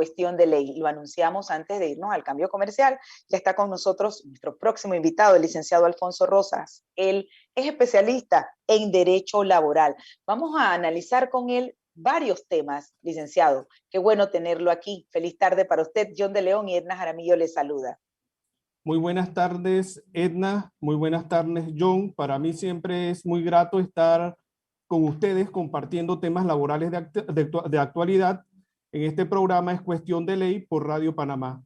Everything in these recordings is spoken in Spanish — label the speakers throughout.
Speaker 1: Cuestión de Ley. Lo anunciamos antes de irnos al cambio comercial. Ya está con nosotros nuestro próximo invitado, el licenciado Alfonso Rosas. Él es especialista en Derecho Laboral. Vamos a analizar con él varios temas, licenciado. Qué bueno tenerlo aquí. Feliz tarde para usted. John de León y Edna Jaramillo les saluda.
Speaker 2: Muy buenas tardes, Edna. Muy buenas tardes, John. Para mí siempre es muy grato estar con ustedes compartiendo temas laborales de actualidad. En este programa es Cuestión de Ley por Radio Panamá.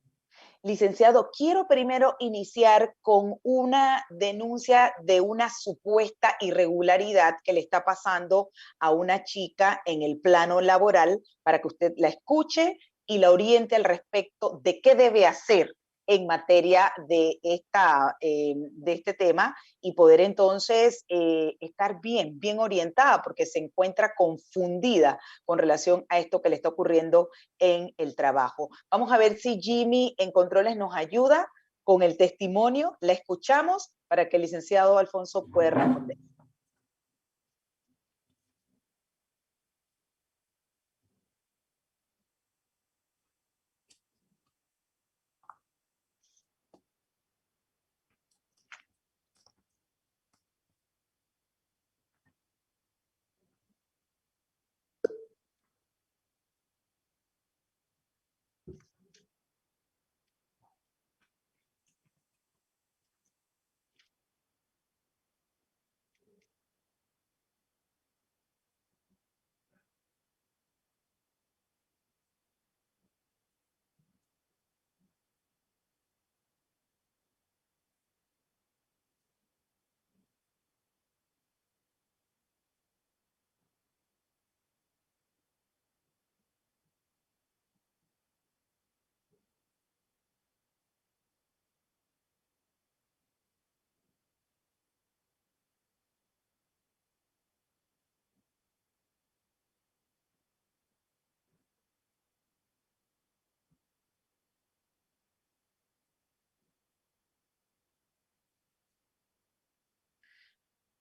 Speaker 1: Licenciado, quiero primero iniciar con una denuncia de una supuesta irregularidad que le está pasando a una chica en el plano laboral para que usted la escuche y la oriente al respecto de qué debe hacer en materia de este tema y poder entonces estar bien orientada porque se encuentra confundida con relación a esto que le está ocurriendo en el trabajo. Vamos a ver si Jimmy en controles nos ayuda con el testimonio. La escuchamos para que el licenciado Alfonso pueda responder.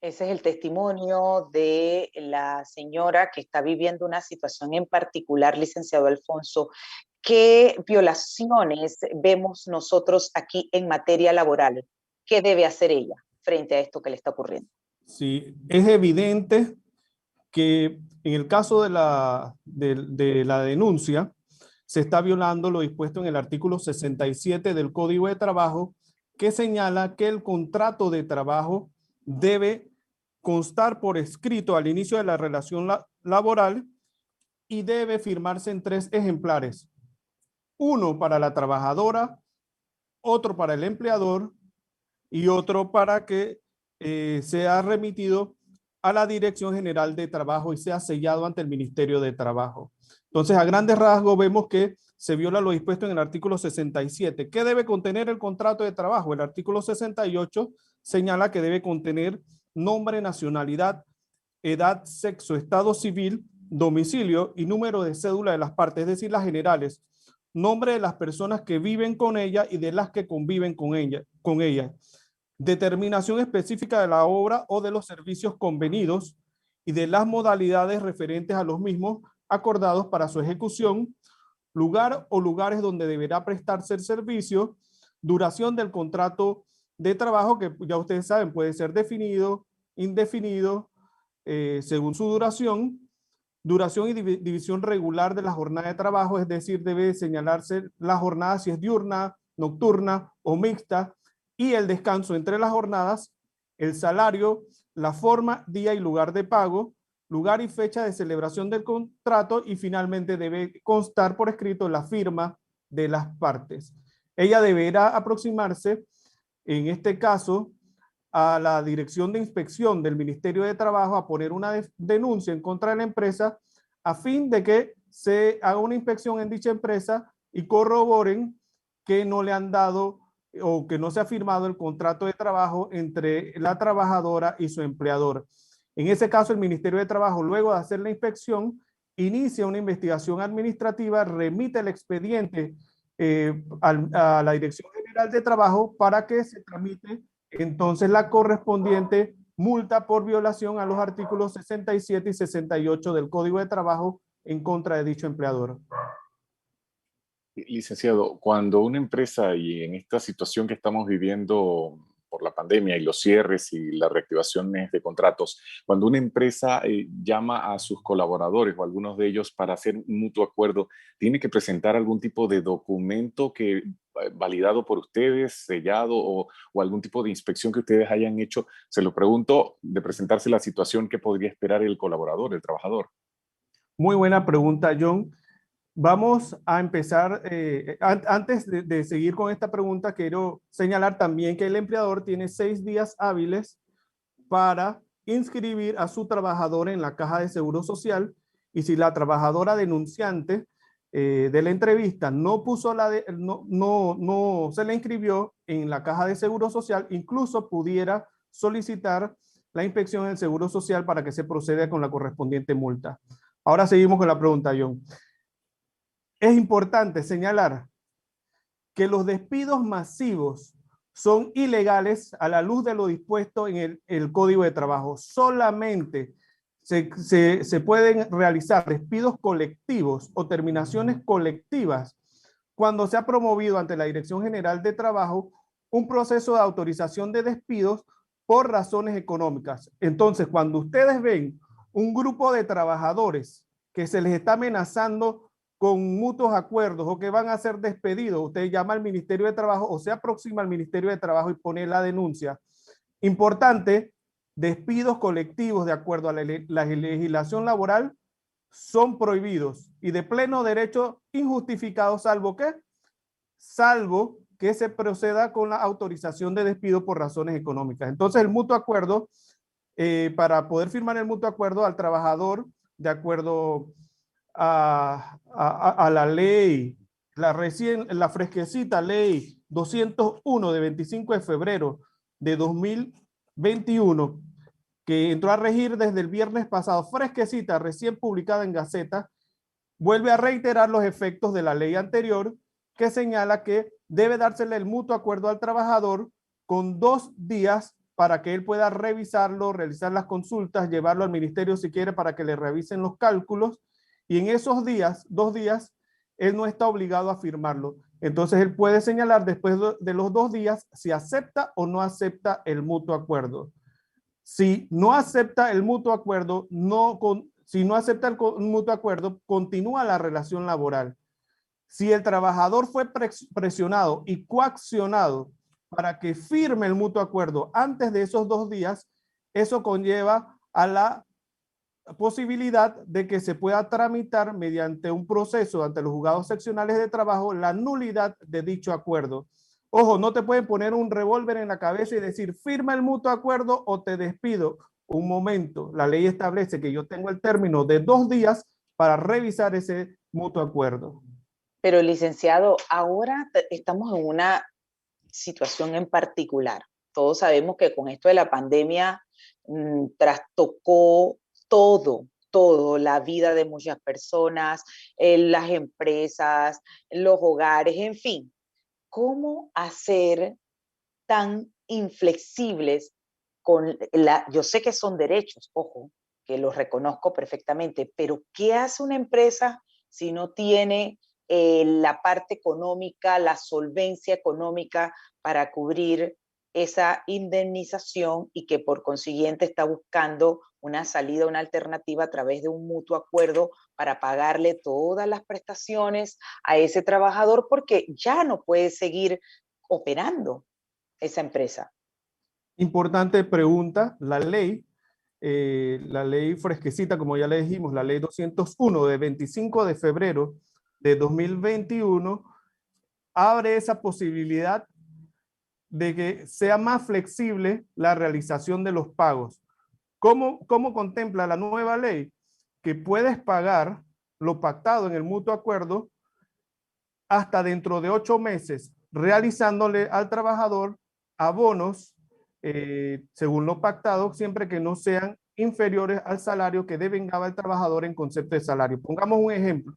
Speaker 1: Ese es el testimonio de la señora que está viviendo una situación en particular, licenciado Alfonso. ¿Qué violaciones vemos nosotros aquí en materia laboral? ¿Qué debe hacer ella frente a esto que le está ocurriendo?
Speaker 2: Sí, es evidente que en el caso de la denuncia se está violando lo dispuesto en el artículo 67 del Código de Trabajo, que señala que el contrato de trabajo debe constar por escrito al inicio de la relación laboral y debe firmarse en 3 ejemplares. Uno para la trabajadora, otro para el empleador y otro para que sea remitido a la Dirección General de Trabajo y sea sellado ante el Ministerio de Trabajo. Entonces, a grandes rasgos vemos que se viola lo dispuesto en el artículo 67. ¿Qué debe contener el contrato de trabajo? El artículo 68 señala que debe contener nombre, nacionalidad, edad, sexo, estado civil, domicilio y número de cédula de las partes, es decir, las generales, nombre de las personas que viven con ella y de las que conviven con ella, determinación específica de la obra o de los servicios convenidos y de las modalidades referentes a los mismos acordados para su ejecución, lugar o lugares donde deberá prestarse el servicio, duración del contrato de trabajo, que ya ustedes saben puede ser definido, indefinido, según su duración y división regular de la jornada de trabajo, es decir, debe señalarse la jornada si es diurna, nocturna o mixta, y el descanso entre las jornadas, el salario, la forma, día y lugar de pago, lugar y fecha de celebración del contrato y finalmente debe constar por escrito la firma de las partes. Ella deberá aproximarse, en este caso, a la Dirección de Inspección del Ministerio de Trabajo a poner una denuncia en contra de la empresa a fin de que se haga una inspección en dicha empresa y corroboren que no le han dado o que no se ha firmado el contrato de trabajo entre la trabajadora y su empleador. En ese caso, el Ministerio de Trabajo, luego de hacer la inspección, inicia una investigación administrativa, remite el expediente a la Dirección General de Trabajo para que se tramite entonces la correspondiente multa por violación a los artículos 67 y 68 del Código de Trabajo en contra de dicho empleador.
Speaker 3: Licenciado, cuando una empresa, y en esta situación que estamos viviendo por la pandemia y los cierres y las reactivaciones de contratos, cuando una empresa llama a sus colaboradores o algunos de ellos para hacer un mutuo acuerdo, ¿tiene que presentar algún tipo de documento que validado por ustedes, sellado o algún tipo de inspección que ustedes hayan hecho? Se lo pregunto de presentarse la situación que podría esperar el colaborador, el trabajador.
Speaker 2: Muy buena pregunta, John. Vamos a empezar, antes de seguir con esta pregunta, quiero señalar también que el empleador tiene 6 días hábiles para inscribir a su trabajador en la caja de seguro social, y si la trabajadora denunciante de la entrevista no puso no se le inscribió en la caja de seguro social, incluso pudiera solicitar la inspección del seguro social para que se proceda con la correspondiente multa. Ahora seguimos con la pregunta, John. Es importante señalar que los despidos masivos son ilegales a la luz de lo dispuesto en el Código de Trabajo. Solamente se pueden realizar despidos colectivos o terminaciones colectivas cuando se ha promovido ante la Dirección General de Trabajo un proceso de autorización de despidos por razones económicas. Entonces, cuando ustedes ven un grupo de trabajadores que se les está amenazando con mutuos acuerdos o que van a ser despedidos, usted llama al Ministerio de Trabajo o se aproxima al Ministerio de Trabajo y pone la denuncia. Importante, despidos colectivos de acuerdo a la legislación laboral son prohibidos y de pleno derecho injustificados, salvo que se proceda con la autorización de despido por razones económicas. Entonces el mutuo acuerdo, para poder firmar el mutuo acuerdo al trabajador, de acuerdo a la ley, la fresquecita ley 201 de 25 de febrero de 2021, que entró a regir desde el viernes pasado, fresquecita, recién publicada en Gaceta, vuelve a reiterar los efectos de la ley anterior, que señala que debe dársele el mutuo acuerdo al trabajador con 2 días para que él pueda revisarlo, realizar las consultas, llevarlo al ministerio si quiere para que le revisen los cálculos, y en esos días, 2 días, él no está obligado a firmarlo. Entonces él puede señalar después de los 2 días si acepta o no acepta el mutuo acuerdo. Si no acepta el mutuo acuerdo, si no acepta el mutuo acuerdo, continúa la relación laboral. Si el trabajador fue presionado y coaccionado para que firme el mutuo acuerdo antes de esos 2 días, eso conlleva a la posibilidad de que se pueda tramitar mediante un proceso ante los juzgados seccionales de trabajo la nulidad de dicho acuerdo. Ojo, no te pueden poner un revólver en la cabeza y decir firma el mutuo acuerdo o te despido. Un momento, la ley establece que yo tengo el término de 2 días para revisar ese mutuo acuerdo.
Speaker 1: Pero licenciado, ahora estamos en una situación en particular. Todos sabemos que con esto de la pandemia trastocó todo, la vida de muchas personas, las empresas, los hogares, en fin. ¿Cómo hacer tan inflexibles yo sé que son derechos, ojo, que los reconozco perfectamente, pero ¿qué hace una empresa si no tiene la parte económica, la solvencia económica para cubrir esa indemnización y que por consiguiente está buscando una salida, una alternativa a través de un mutuo acuerdo para pagarle todas las prestaciones a ese trabajador porque ya no puede seguir operando esa empresa?
Speaker 2: Importante pregunta, la ley fresquecita, como ya le dijimos, la ley 201 de 25 de febrero de 2021, abre esa posibilidad de que sea más flexible la realización de los pagos. ¿Cómo contempla la nueva ley? Que puedes pagar lo pactado en el mutuo acuerdo hasta dentro de 8 meses, realizándole al trabajador abonos según lo pactado, siempre que no sean inferiores al salario que devengaba el trabajador en concepto de salario. Pongamos un ejemplo.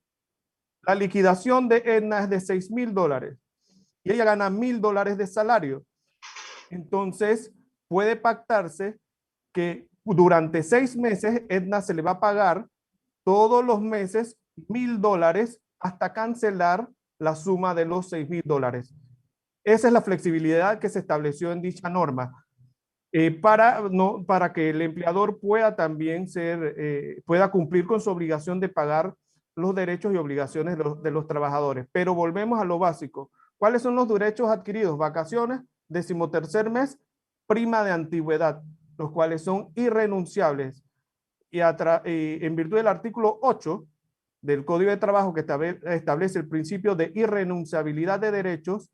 Speaker 2: La liquidación de Edna es de $6,000 y ella gana $1,000 de salario. Entonces, puede pactarse que durante 6 meses Edna se le va a pagar todos los meses $1,000 hasta cancelar la suma de los $6,000. Esa es la flexibilidad que se estableció en dicha norma. Para que el empleador pueda también pueda cumplir con su obligación de pagar los derechos y obligaciones de los trabajadores. Pero volvemos a lo básico. ¿Cuáles son los derechos adquiridos? Vacaciones, 13º mes, prima de antigüedad, los cuales son irrenunciables. Y en virtud del artículo 8 del Código de Trabajo, que establece el principio de irrenunciabilidad de derechos,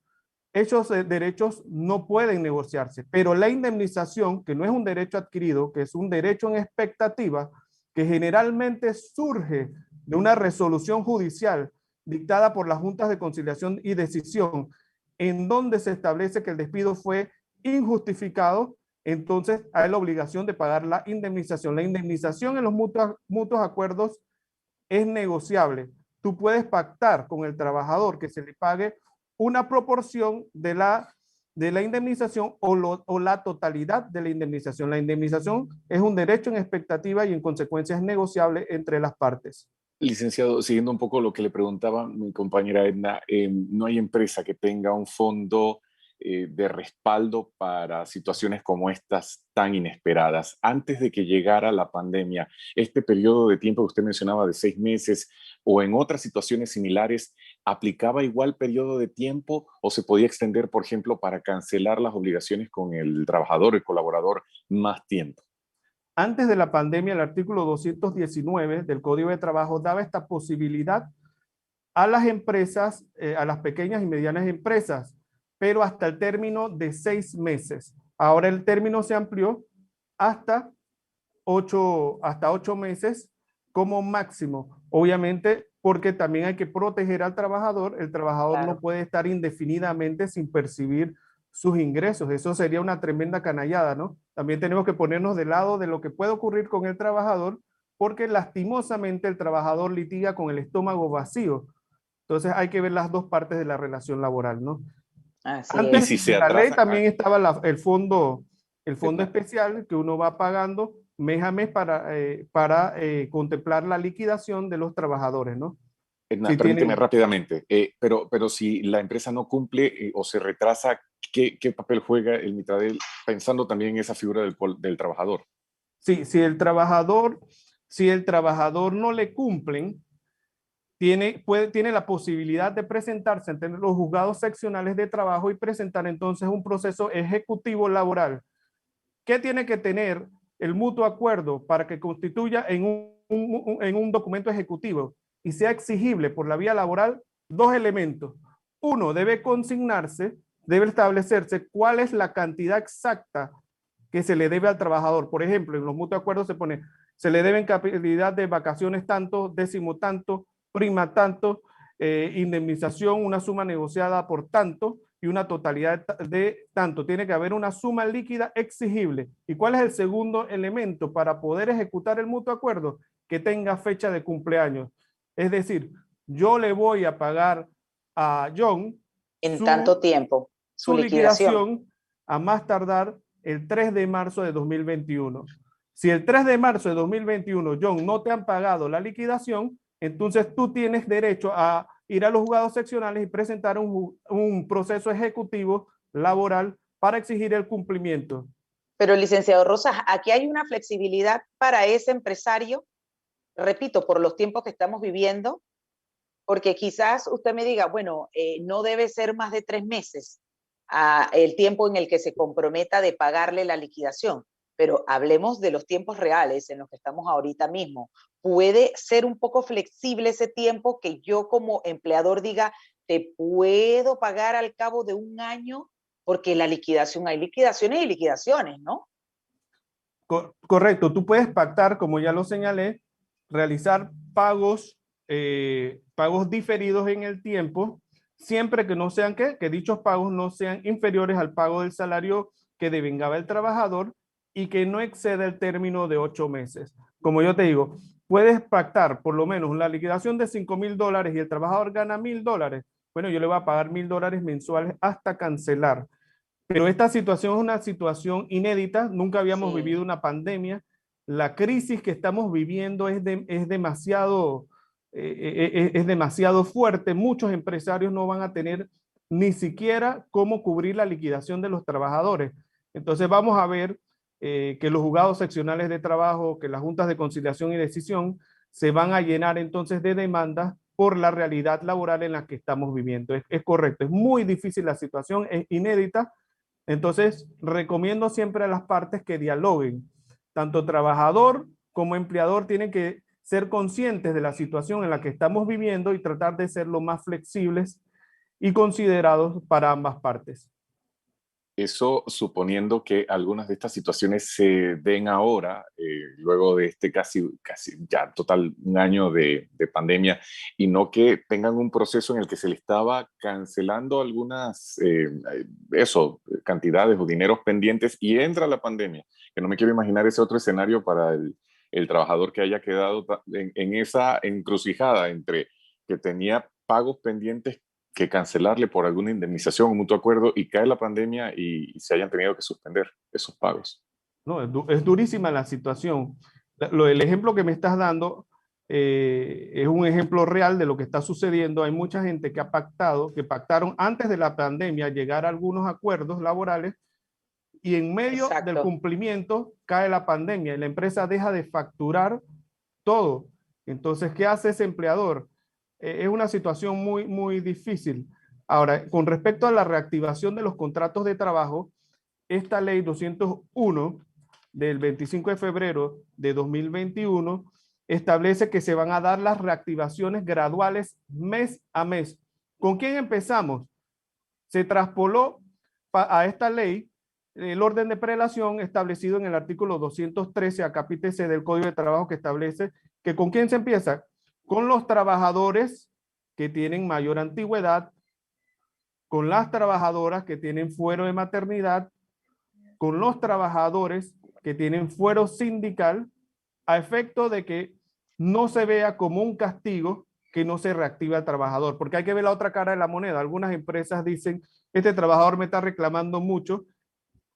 Speaker 2: esos derechos no pueden negociarse, pero la indemnización, que no es un derecho adquirido, que es un derecho en expectativa, que generalmente surge de una resolución judicial dictada por las juntas de conciliación y decisión, en donde se establece que el despido fue injustificado, entonces hay la obligación de pagar la indemnización. La indemnización en los mutuos acuerdos es negociable. Tú puedes pactar con el trabajador que se le pague una proporción de la indemnización o la totalidad de la indemnización. La indemnización es un derecho en expectativa y en consecuencia es negociable entre las partes.
Speaker 3: Licenciado, siguiendo un poco lo que le preguntaba mi compañera Edna, no hay empresa que tenga un fondo de respaldo para situaciones como estas tan inesperadas. Antes de que llegara la pandemia, este periodo de tiempo que usted mencionaba de 6 meses o en otras situaciones similares, ¿aplicaba igual periodo de tiempo o se podía extender, por ejemplo, para cancelar las obligaciones con el trabajador, el colaborador, más tiempo?
Speaker 2: Antes de la pandemia, el artículo 219 del Código de Trabajo daba esta posibilidad a las empresas, a las pequeñas y medianas empresas, pero hasta el término de 6 meses. Ahora el término se amplió hasta 8 meses como máximo. Obviamente, porque también hay que proteger al trabajador. El trabajador no puede estar indefinidamente sin percibir sus ingresos. Eso sería una tremenda canallada, ¿no? También tenemos que ponernos del lado de lo que puede ocurrir con el trabajador, porque lastimosamente el trabajador litiga con el estómago vacío. Entonces hay que ver las dos partes de la relación laboral, ¿no? Antes
Speaker 3: si
Speaker 2: de la ley también estaba el fondo especial que uno va pagando mes a mes para contemplar la liquidación de los trabajadores, ¿no?
Speaker 3: Edna, permíteme rápidamente, pero si la empresa no cumple o se retrasa, ¿qué papel juega el Mitradel pensando también en esa figura del trabajador?
Speaker 2: Sí, si el trabajador no le cumplen, tiene la posibilidad de presentarse ante los juzgados seccionales de trabajo y presentar entonces un proceso ejecutivo laboral. ¿Qué tiene que tener el mutuo acuerdo para que constituya en un documento ejecutivo y sea exigible por la vía laboral? 2 elementos. Uno, debe establecerse cuál es la cantidad exacta que se le debe al trabajador. Por ejemplo, en los mutuos acuerdos se pone, se le deben cantidad de vacaciones tanto, décimo tanto, prima tanto, indemnización, una suma negociada por tanto y una totalidad de tanto. Tiene que haber una suma líquida exigible. ¿Y cuál es el segundo elemento para poder ejecutar el mutuo acuerdo? Que tenga fecha de cumpleaños. Es decir, yo le voy a pagar a John
Speaker 1: en tanto tiempo
Speaker 2: su liquidación a más tardar el 3 de marzo de 2021. Si el 3 de marzo de 2021, John, no te han pagado la liquidación, entonces tú tienes derecho a ir a los juzgados seccionales y presentar un proceso ejecutivo laboral para exigir el cumplimiento.
Speaker 1: Pero, licenciado Rosas, aquí hay una flexibilidad para ese empresario, repito, por los tiempos que estamos viviendo, porque quizás usted me diga, bueno, no debe ser más de 3 meses el tiempo en el que se comprometa de pagarle la liquidación, pero hablemos de los tiempos reales en los que estamos ahorita mismo. ¿Puede ser un poco flexible ese tiempo que yo como empleador diga, te puedo pagar al cabo de 1 año? Porque la liquidación, hay liquidaciones y liquidaciones, ¿no?
Speaker 2: Correcto, tú puedes pactar, como ya lo señalé, realizar pagos diferidos en el tiempo, siempre que no sean que dichos pagos no sean inferiores al pago del salario que devengaba el trabajador y que no exceda el término de 8 meses. Como yo te digo, puedes pactar por lo menos la liquidación de $5,000 y el trabajador gana $1,000. Bueno, yo le voy a pagar $1,000 mensuales hasta cancelar. Pero esta situación es una situación inédita, nunca habíamos vivido una pandemia. La crisis que estamos viviendo es demasiado es demasiado fuerte, muchos empresarios no van a tener ni siquiera cómo cubrir la liquidación de los trabajadores. Entonces vamos a ver que los juzgados seccionales de trabajo, que las juntas de conciliación y decisión se van a llenar entonces de demandas por la realidad laboral en la que estamos viviendo. Es correcto, es muy difícil la situación, es inédita. Entonces recomiendo siempre a las partes que dialoguen. Tanto trabajador como empleador tienen que ser conscientes de la situación en la que estamos viviendo y tratar de ser lo más flexibles y considerados para ambas partes.
Speaker 3: Eso suponiendo que algunas de estas situaciones se den ahora, luego de este casi ya total un año de pandemia, y no que tengan un proceso en el que se le estaba cancelando algunas, cantidades o dineros pendientes y entra la pandemia, que no me quiero imaginar ese otro escenario para el trabajador que haya quedado en esa encrucijada entre que tenía pagos pendientes que cancelarle por alguna indemnización o mutuo acuerdo y cae la pandemia y se hayan tenido que suspender esos pagos.
Speaker 2: No, es durísima la situación. El ejemplo que me estás dando es un ejemplo real de lo que está sucediendo. Hay mucha gente que ha pactado, que pactaron antes de la pandemia llegar a algunos acuerdos laborales y en medio del
Speaker 1: Exacto.
Speaker 2: cumplimiento cae la pandemia y la empresa deja de facturar todo. Entonces, ¿qué hace ese empleador? Es una situación muy difícil. Ahora, con respecto a la reactivación de los contratos de trabajo, esta ley 201 del 25 de febrero de 2021 establece que se van a dar las reactivaciones graduales mes a mes. ¿Con quién empezamos? Se traspoló a esta ley el orden de prelación establecido en el artículo 213 a capítulo C del Código de Trabajo, que establece que ¿con quién se empieza? Con los trabajadores que tienen mayor antigüedad, con las trabajadoras que tienen fuero de maternidad, con los trabajadores que tienen fuero sindical, a efecto de que no se vea como un castigo que no se reactiva el trabajador, porque hay que ver la otra cara de la moneda. Algunas empresas dicen, este trabajador me está reclamando mucho,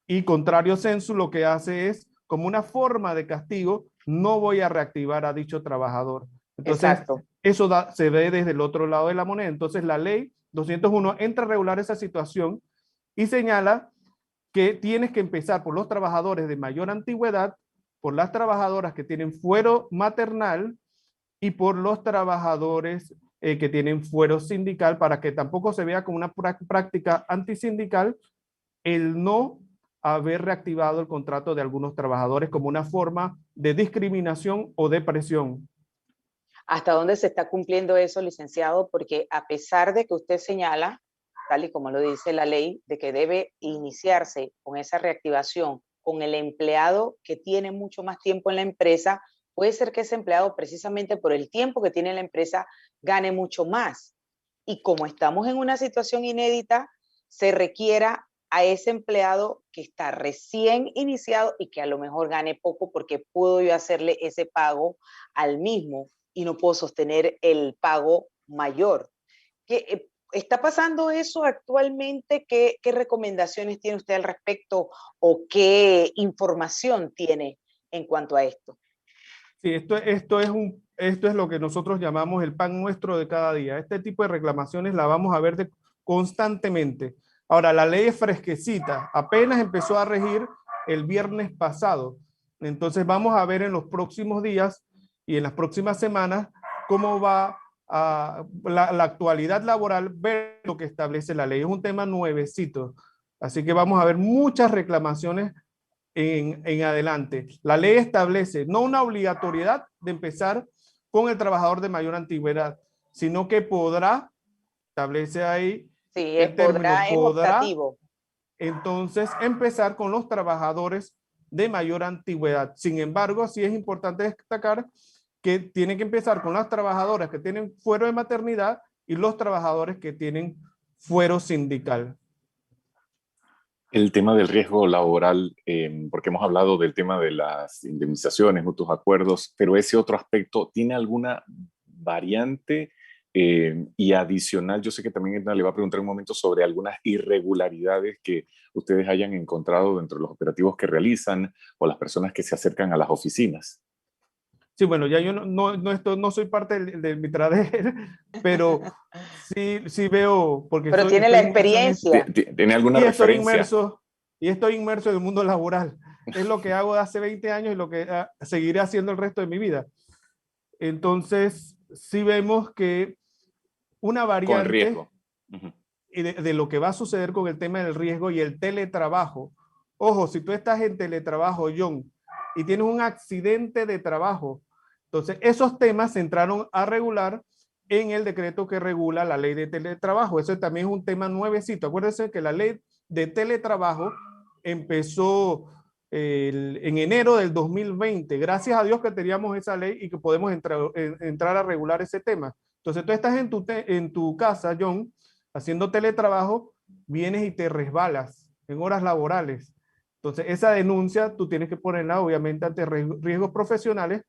Speaker 2: y contrario censo lo que hace es, como una forma de castigo, no voy a reactivar a dicho trabajador. Entonces,
Speaker 1: Exacto.
Speaker 2: eso se ve desde el otro lado de la moneda. Entonces, la ley 201 entra a regular esa situación y señala que tienes que empezar por los trabajadores de mayor antigüedad, por las trabajadoras que tienen fuero maternal y por los trabajadores que tienen fuero sindical, para que tampoco se vea como una práctica antisindical el no haber reactivado el contrato de algunos trabajadores como una forma de discriminación o de presión.
Speaker 1: ¿Hasta dónde se está cumpliendo eso, licenciado? Porque a pesar de que usted señala, tal y como lo dice la ley, de que debe iniciarse con esa reactivación con el empleado que tiene mucho más tiempo en la empresa, puede ser que ese empleado, precisamente por el tiempo que tiene en la empresa, gane mucho más. Y como estamos en una situación inédita, se requiera a ese empleado que está recién iniciado y que a lo mejor gane poco porque puedo yo hacerle ese pago al mismo y no puedo sostener el pago mayor. ¿Qué, está pasando eso actualmente? ¿Qué recomendaciones tiene usted al respecto o qué información tiene en cuanto a esto?
Speaker 2: Sí, esto es lo que nosotros llamamos el pan nuestro de cada día. Este tipo de reclamaciones la vamos a ver constantemente. Ahora, la ley es fresquecita, apenas empezó a regir el viernes pasado. Entonces vamos a ver en los próximos días y en las próximas semanas cómo va la actualidad laboral, ver lo que establece la ley. Es un tema nuevecito. Así que vamos a ver muchas reclamaciones en adelante. La ley establece no una obligatoriedad de empezar con el trabajador de mayor antigüedad, sino que podrá, establece ahí
Speaker 1: Sí,
Speaker 2: el término,
Speaker 1: podrá, es
Speaker 2: podrá
Speaker 1: optativo.
Speaker 2: entonces empezar con los trabajadores de mayor antigüedad. Sin embargo, sí es importante destacar que tiene que empezar con las trabajadoras que tienen fuero de maternidad y los trabajadores que tienen fuero sindical.
Speaker 3: El tema del riesgo laboral, porque hemos hablado del tema de las indemnizaciones, mutuos acuerdos, pero ese otro aspecto, ¿tiene alguna variante y adicional? Yo sé que también Edna le va a preguntar un momento sobre algunas irregularidades que ustedes hayan encontrado dentro de los operativos que realizan o las personas que se acercan a las oficinas.
Speaker 2: Sí, bueno, ya yo no soy parte del Mitradel, pero sí veo, porque
Speaker 1: Pero tiene la
Speaker 2: estoy inmerso en esto.
Speaker 1: experiencia.
Speaker 3: ¿Tiene alguna
Speaker 2: Y estoy
Speaker 3: referencia?
Speaker 2: inmerso, y estoy inmerso en el mundo laboral. Es lo que hago de hace 20 años y lo que seguiré haciendo el resto de mi vida. Entonces, sí vemos que una
Speaker 3: Con el
Speaker 2: variante
Speaker 3: riesgo. Ujú.
Speaker 2: de lo que va a suceder con el tema del riesgo y el teletrabajo. Ojo, si tú estás en teletrabajo, John, y tienes un accidente de trabajo, entonces esos temas se entraron a regular en el decreto que regula la ley de teletrabajo. Eso también es un tema nuevecito. Acuérdense que la ley de teletrabajo empezó en enero del 2020. Gracias a Dios que teníamos esa ley y que podemos entrar a regular ese tema. Entonces tú estás en tu casa, John, haciendo teletrabajo, vienes y te resbalas en horas laborales. Entonces, esa denuncia tú tienes que ponerla obviamente ante riesgos profesionales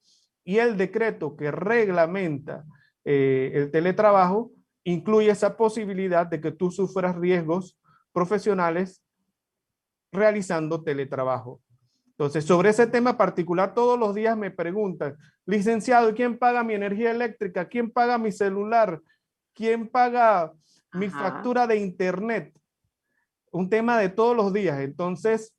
Speaker 2: y el decreto que reglamenta el teletrabajo incluye esa posibilidad de que tú sufras riesgos profesionales realizando teletrabajo. Entonces, sobre ese tema particular, todos los días me preguntan, licenciado, ¿quién paga mi energía eléctrica? ¿Quién paga mi celular? ¿Quién paga mi
Speaker 1: Ajá.
Speaker 2: factura de internet? Un tema de todos los días. Entonces,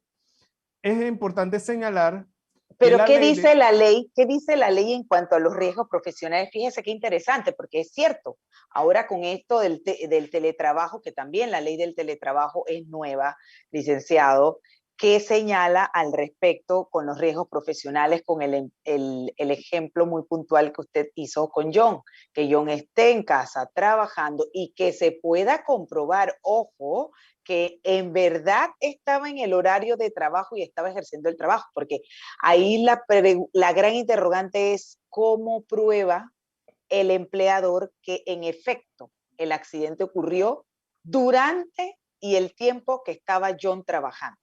Speaker 2: es importante señalar que
Speaker 1: Pero
Speaker 2: la
Speaker 1: ¿qué
Speaker 2: ley
Speaker 1: dice
Speaker 2: de...
Speaker 1: la ley? ¿Qué dice la ley en cuanto a los riesgos profesionales? Fíjese qué interesante, porque es cierto, ahora con esto del teletrabajo, que también la ley del teletrabajo es nueva, licenciado, ¿qué señala al respecto con los riesgos profesionales, con el ejemplo muy puntual que usted hizo con John, que John esté en casa trabajando y que se pueda comprobar, ojo, que en verdad estaba en el horario de trabajo y estaba ejerciendo el trabajo, porque ahí la gran interrogante es cómo prueba el empleador que en efecto el accidente ocurrió durante y el tiempo que estaba John trabajando.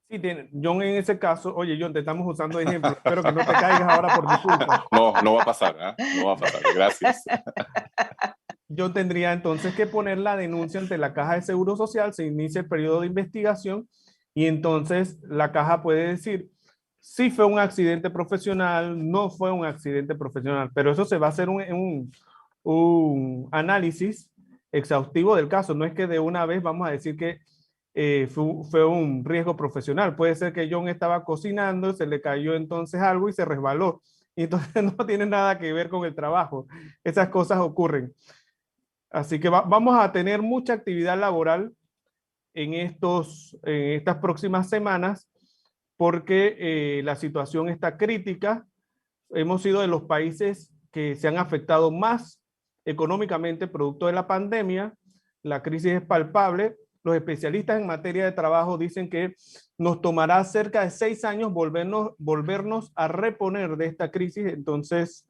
Speaker 2: Sí, John en ese caso, oye John, te estamos usando de ejemplo, espero que no te caigas ahora por mi culpa.
Speaker 3: No, no va a pasar, ¿eh? No va a pasar, gracias.
Speaker 2: Yo tendría entonces que poner la denuncia ante la Caja de Seguro Social, se inicia el periodo de investigación y entonces la caja puede decir si fue un accidente profesional, no fue un accidente profesional, pero eso se va a hacer un análisis exhaustivo del caso. No es que de una vez vamos a decir que fue un riesgo profesional. Puede ser que John estaba cocinando, se le cayó entonces algo y se resbaló. Y entonces no tiene nada que ver con el trabajo. Esas cosas ocurren. Así que vamos a tener mucha actividad laboral en estas próximas semanas porque la situación está crítica. Hemos sido de los países que se han afectado más económicamente producto de la pandemia. La crisis es palpable. Los especialistas en materia de trabajo dicen que nos tomará cerca de 6 años volvernos a reponer de esta crisis. Entonces,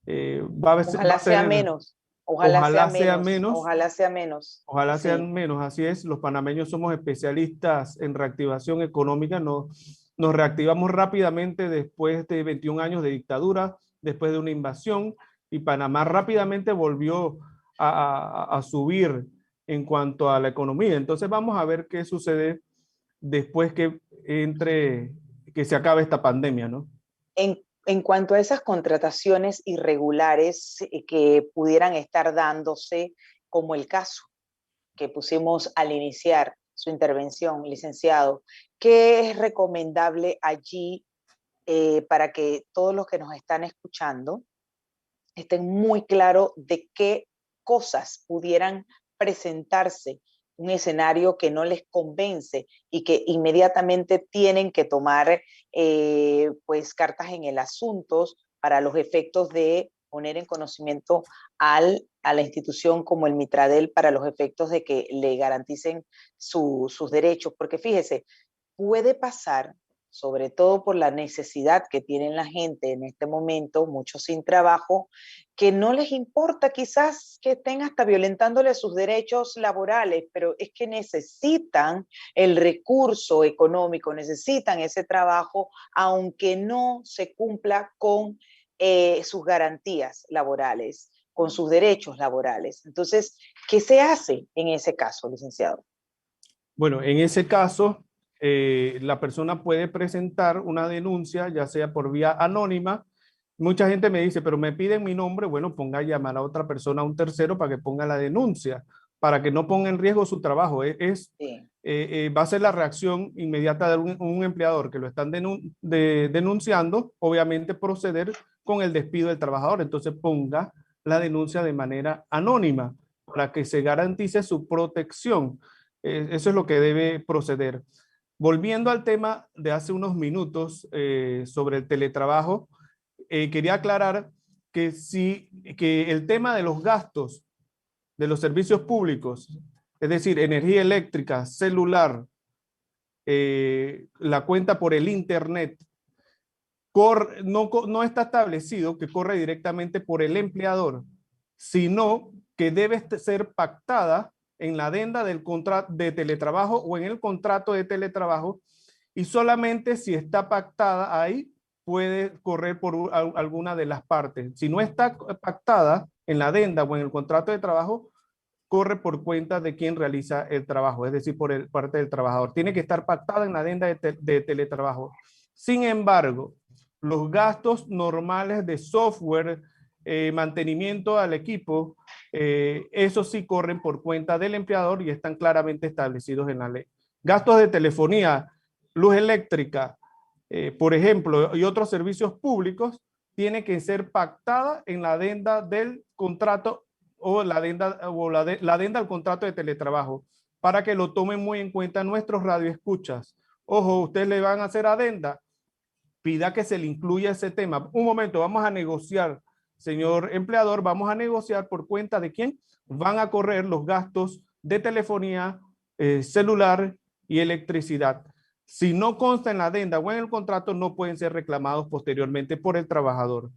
Speaker 2: va
Speaker 1: Ojalá
Speaker 2: a
Speaker 1: sea
Speaker 2: ser,
Speaker 1: menos, ojalá sea
Speaker 2: ojalá sea
Speaker 1: menos,
Speaker 2: menos.
Speaker 1: ojalá sea menos.
Speaker 2: Ojalá
Speaker 1: Sí.
Speaker 2: sean menos, así es. Los panameños somos especialistas en reactivación económica. Nos reactivamos rápidamente después de 21 años de dictadura, después de una invasión, y Panamá rápidamente volvió a subir en cuanto a la economía. Entonces vamos a ver qué sucede después que se acabe esta pandemia, ¿no?
Speaker 1: En cuanto a esas contrataciones irregulares que pudieran estar dándose, como el caso que pusimos al iniciar su intervención, licenciado, ¿qué es recomendable allí para que todos los que nos están escuchando estén muy claros de qué cosas pudieran presentarse un escenario que no les convence y que inmediatamente tienen que tomar pues cartas en el asunto para los efectos de poner en conocimiento a la institución como el Mitradel para los efectos de que le garanticen sus derechos? Porque fíjese, puede pasar, sobre todo por la necesidad que tienen la gente en este momento, muchos sin trabajo, que no les importa quizás que estén hasta violentándole sus derechos laborales, pero es que necesitan el recurso económico, necesitan ese trabajo, aunque no se cumpla con sus garantías laborales, con sus derechos laborales. Entonces, ¿qué se hace en ese caso, licenciado?
Speaker 2: Bueno, en ese caso, la persona puede presentar una denuncia, ya sea por vía anónima, Mucha gente me dice, pero me piden mi nombre. Bueno, ponga a llamar a otra persona, a un tercero, para que ponga la denuncia, para que no ponga en riesgo su trabajo.
Speaker 1: Sí.
Speaker 2: Va a ser la reacción inmediata de un empleador que lo están denunciando, obviamente proceder con el despido del trabajador. Entonces ponga la denuncia de manera anónima para que se garantice su protección. Eso es lo que debe proceder. Volviendo al tema de hace unos minutos sobre el teletrabajo, quería aclarar que el tema de los gastos de los servicios públicos, es decir, energía eléctrica, celular, la cuenta por el internet, no está establecido que corre directamente por el empleador, sino que debe ser pactada en la adenda del contrato de teletrabajo o en el contrato de teletrabajo, y solamente si está pactada ahí puede correr por alguna de las partes. Si no está pactada en la adenda o en el contrato de trabajo, corre por cuenta de quien realiza el trabajo, es decir, por parte del trabajador. Tiene que estar pactada en la adenda de teletrabajo. Sin embargo, los gastos normales de software, mantenimiento al equipo, eso sí corren por cuenta del empleador y están claramente establecidos en la ley. Gastos de telefonía, luz eléctrica, por ejemplo, y otros servicios públicos, tiene que ser pactada en la adenda del contrato o la adenda al contrato de teletrabajo, para que lo tomen muy en cuenta nuestros radioescuchas. Ojo, ustedes le van a hacer adenda, pida que se le incluya ese tema. Un momento, vamos a negociar, señor empleador, vamos a negociar por cuenta de quién van a correr los gastos de telefonía, celular y electricidad. Si no consta en la adenda o en el contrato, no pueden ser reclamados posteriormente por el trabajador.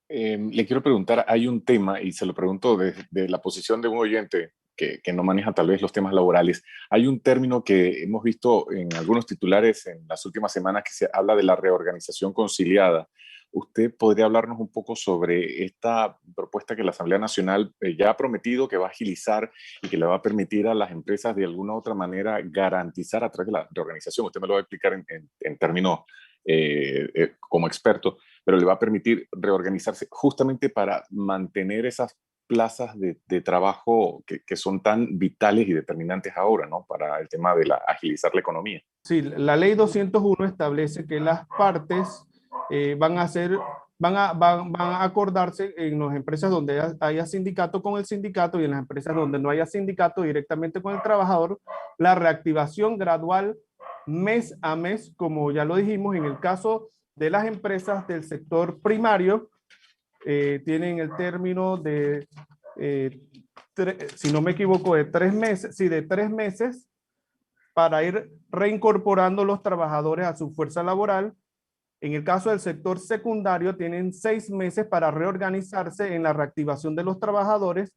Speaker 3: Le quiero preguntar, hay un tema, y se lo pregunto desde la posición de un oyente que no maneja tal vez los temas laborales. Hay un término que hemos visto en algunos titulares en las últimas semanas que se habla de la reorganización conciliada. ¿Usted podría hablarnos un poco sobre esta propuesta que la Asamblea Nacional ya ha prometido que va a agilizar y que le va a permitir a las empresas de alguna u otra manera garantizar a través de la reorganización? Usted me lo va a explicar en términos como experto, pero le va a permitir reorganizarse justamente para mantener esas plazas de trabajo que son tan vitales y determinantes ahora, ¿no? Para el tema de agilizar la economía.
Speaker 2: Sí, la ley 201 establece que las partes van a acordarse en las empresas donde haya sindicato con el sindicato y en las empresas donde no haya sindicato directamente con el trabajador, la reactivación gradual mes a mes, como ya lo dijimos. En el caso de las empresas del sector primario, tienen el término de, si no me equivoco, de 3 meses, sí, de 3 meses para ir reincorporando los trabajadores a su fuerza laboral. En el caso del sector secundario, tienen 6 meses para reorganizarse en la reactivación de los trabajadores,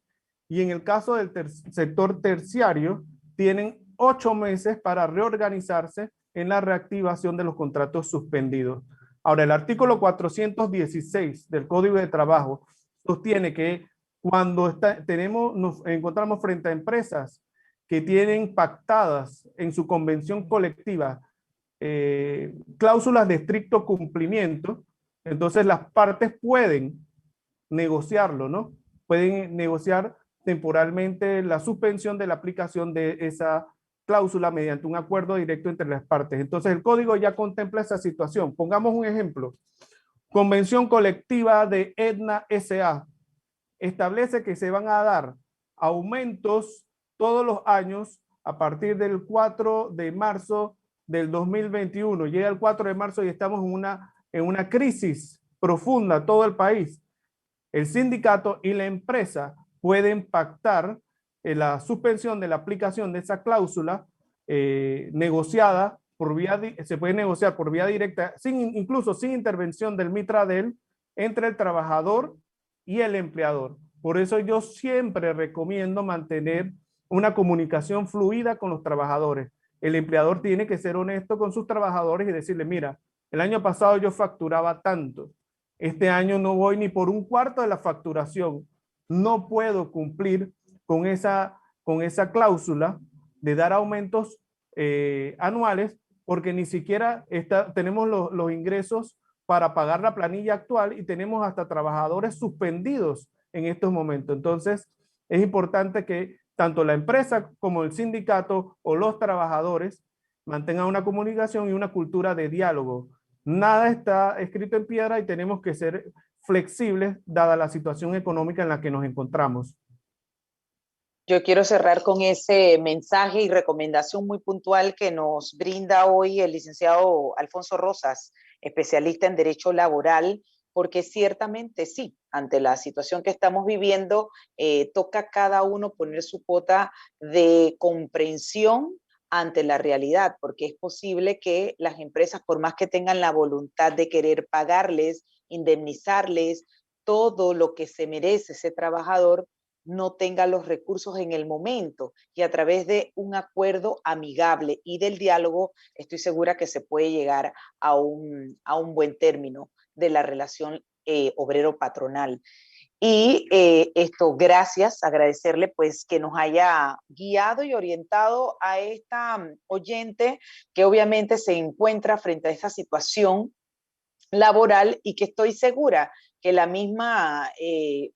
Speaker 2: y en el caso del sector terciario, tienen 8 meses para reorganizarse en la reactivación de los contratos suspendidos. Ahora, el artículo 416 del Código de Trabajo sostiene que cuando nos encontramos frente a empresas que tienen pactadas en su convención colectiva cláusulas de estricto cumplimiento, entonces las partes pueden negociarlo, ¿no? Pueden negociar temporalmente la suspensión de la aplicación de esa cláusula mediante un acuerdo directo entre las partes. Entonces el código ya contempla esa situación. Pongamos un ejemplo. Convención colectiva de Aetna S.A. establece que se van a dar aumentos todos los años a partir del 4 de marzo del 2021. Llega el 4 de marzo y estamos en una crisis profunda todo el país. El sindicato y la empresa pueden pactar la suspensión de la aplicación de esa cláusula negociada se puede negociar por vía directa, incluso sin intervención del Mitradel, entre el trabajador y el empleador. Por eso yo siempre recomiendo mantener una comunicación fluida con los trabajadores. El empleador tiene que ser honesto con sus trabajadores y decirle, mira, el año pasado yo facturaba tanto, este año no voy ni por un cuarto de la facturación, no puedo cumplir con esa cláusula de dar aumentos anuales, porque ni siquiera tenemos los ingresos para pagar la planilla actual y tenemos hasta trabajadores suspendidos en estos momentos. Entonces, es importante que tanto la empresa como el sindicato o los trabajadores mantengan una comunicación y una cultura de diálogo. Nada está escrito en piedra y tenemos que ser flexibles dada la situación económica en la que nos encontramos.
Speaker 1: Yo quiero cerrar con ese mensaje y recomendación muy puntual que nos brinda hoy el licenciado Alfonso Rosas, especialista en Derecho Laboral, porque ciertamente sí, ante la situación que estamos viviendo, toca a cada uno poner su cuota de comprensión ante la realidad, porque es posible que las empresas, por más que tengan la voluntad de querer pagarles, indemnizarles, todo lo que se merece ese trabajador, no tenga los recursos en el momento, y a través de un acuerdo amigable y del diálogo, estoy segura que se puede llegar a un buen término de la relación obrero-patronal. Y esto, gracias, agradecerle pues que nos haya guiado y orientado a esta oyente que obviamente se encuentra frente a esta situación laboral y que estoy segura que la misma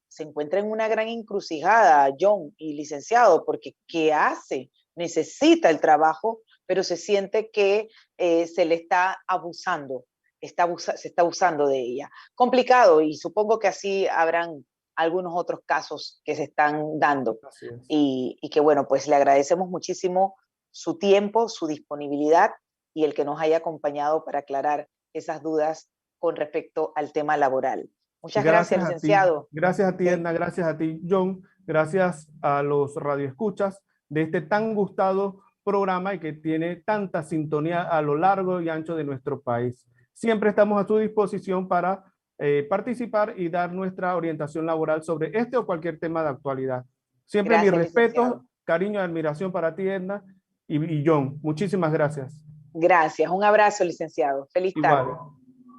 Speaker 1: se encuentra en una gran encrucijada, John y licenciado, porque ¿qué hace? Necesita el trabajo, pero se siente que se le está abusando, se está abusando de ella. Complicado, y supongo que así habrán algunos otros casos que se están dando. Y que bueno, pues le agradecemos muchísimo su tiempo, su disponibilidad y el que nos haya acompañado para aclarar esas dudas con respecto al tema laboral. Muchas gracias, licenciado.
Speaker 2: Gracias a ti, Edna, gracias a ti, John, gracias a los radioescuchas de este tan gustado programa y que tiene tanta sintonía a lo largo y ancho de nuestro país. Siempre estamos a su disposición para participar y dar nuestra orientación laboral sobre este o cualquier tema de actualidad. Siempre mi respeto, cariño y admiración para ti, Edna, y John. Muchísimas gracias.
Speaker 1: Gracias. Un abrazo, licenciado. Feliz tarde.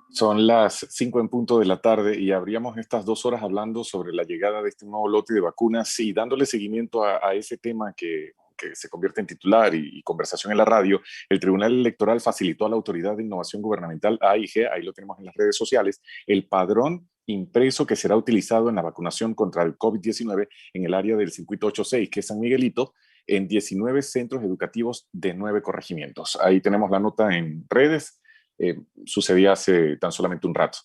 Speaker 3: Son las 5 en punto de la tarde y abríamos estas 2 horas hablando sobre la llegada de este nuevo lote de vacunas y dándole seguimiento a ese tema que se convierte en titular y conversación en la radio. El Tribunal Electoral facilitó a la Autoridad de Innovación Gubernamental, AIG, ahí lo tenemos en las redes sociales, el padrón impreso que será utilizado en la vacunación contra el COVID-19 en el área del circuito 86, que es San Miguelito, en 19 centros educativos de 9 corregimientos. Ahí tenemos la nota en redes. Sucedía hace tan solamente un rato.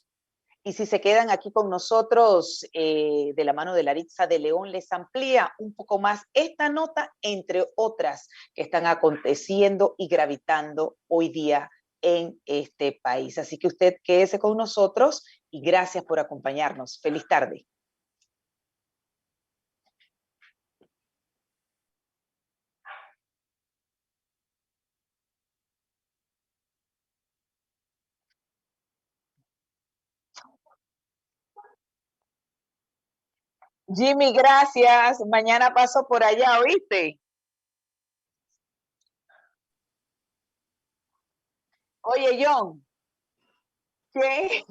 Speaker 1: Y si se quedan aquí con nosotros de la mano de Laritza de León, les amplía un poco más esta nota, entre otras que están aconteciendo y gravitando hoy día en este país. Así que usted quédese con nosotros y gracias por acompañarnos. Feliz tarde. Jimmy, gracias. Mañana paso por allá, ¿oíste? Oye, John, ¿qué?